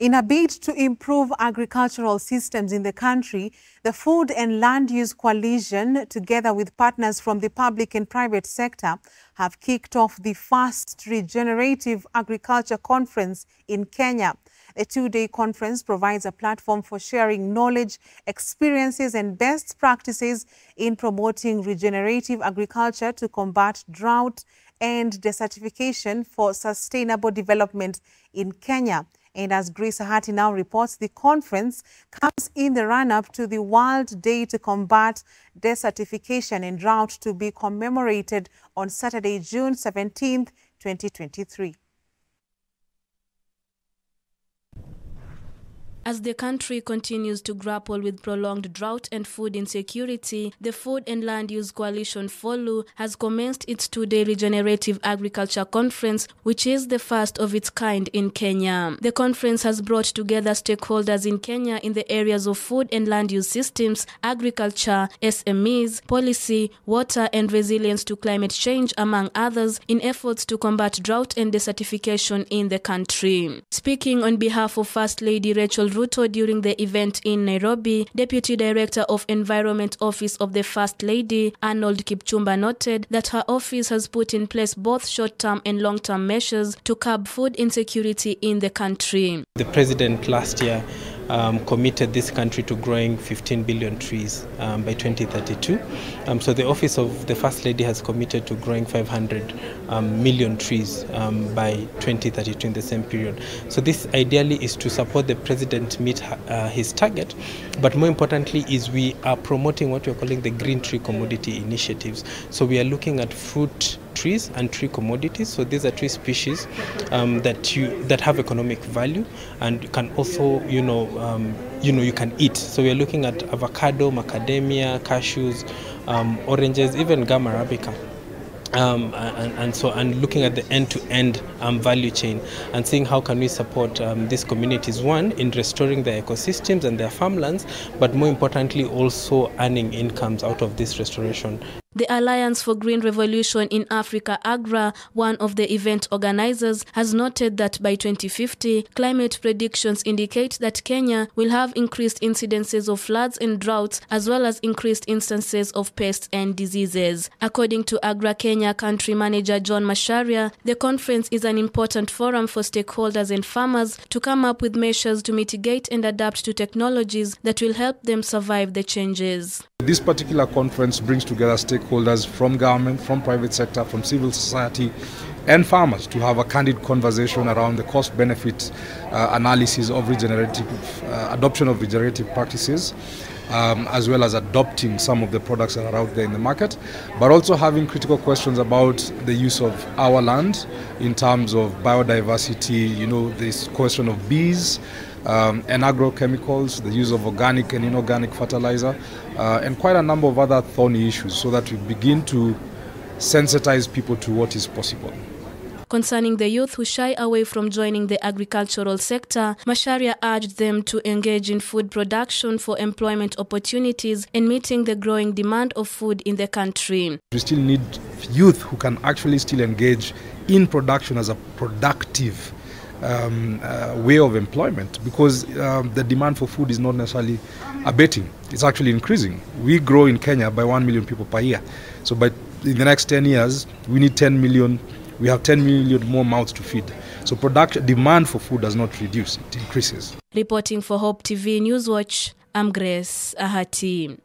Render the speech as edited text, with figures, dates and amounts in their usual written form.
In a bid to improve agricultural systems in the country, the Food and Land Use Coalition, together with partners from the public and private sector, have kicked off the first Regenerative Agriculture Conference in Kenya. The two-day conference provides a platform for sharing knowledge, experiences and best practices in promoting regenerative agriculture to combat drought and desertification for sustainable development in Kenya. And as Grace Ahati now reports, the conference comes in the run-up to the World Day to Combat Desertification and Drought to be commemorated on Saturday, June 17th, 2023. As the country continues to grapple with prolonged drought and food insecurity, the Food and Land Use Coalition (FOLU) has commenced its two-day Regenerative Agriculture Conference, which is the first of its kind in Kenya. The conference has brought together stakeholders in Kenya in the areas of food and land use systems, agriculture, SMEs, policy, water and resilience to climate change, among others, in efforts to combat drought and desertification in the country. Speaking on behalf of First Lady Rachel Ruto during the event in Nairobi, Deputy Director of Environment Office of the First Lady, Arnold Kipchumba, noted that her office has put in place both short-term and long-term measures to curb food insecurity in the country. The President last year committed this country to growing 15 billion trees by 2032. So the Office of the First Lady has committed to growing 500 million trees by 2032 in the same period. So this ideally is to support the President meet his target, but more importantly is we are promoting what we are calling the green tree commodity initiatives. So we are looking at fruit trees and tree commodities. So these are tree species that have economic value and can also, you can eat. So we are looking at avocado, macadamia, cashews, oranges, even gum arabica. And looking at the end-to-end value chain and seeing how can we support these communities, one, in restoring their ecosystems and their farmlands, but more importantly also earning incomes out of this restoration. The Alliance for Green Revolution in Africa, AGRA, one of the event organizers, has noted that by 2050, climate predictions indicate that Kenya will have increased incidences of floods and droughts, as well as increased instances of pests and diseases. According to AGRA Kenya Country Manager John Masharia, the conference is an important forum for stakeholders and farmers to come up with measures to mitigate and adapt to technologies that will help them survive the changes. This particular conference brings together stakeholders from government, from private sector, from civil society and farmers to have a candid conversation around the cost-benefit analysis of adoption of regenerative practices, as well as adopting some of the products that are out there in the market, but also having critical questions about the use of our land in terms of biodiversity, this question of bees, and agrochemicals, the use of organic and inorganic fertilizer, and quite a number of other thorny issues, so that we begin to sensitize people to what is possible. Concerning the youth who shy away from joining the agricultural sector, Masharia urged them to engage in food production for employment opportunities and meeting the growing demand of food in the country. We still need youth who can actually still engage in production as a productive way of employment, because the demand for food is not necessarily abating, it's actually increasing. We grow in Kenya by 1 million people per year. So in the next 10 years, we need 10 million. We have 10 million more mouths to feed. So demand for food does not reduce, it increases. Reporting for Hope TV Newswatch, I'm Grace Ahati.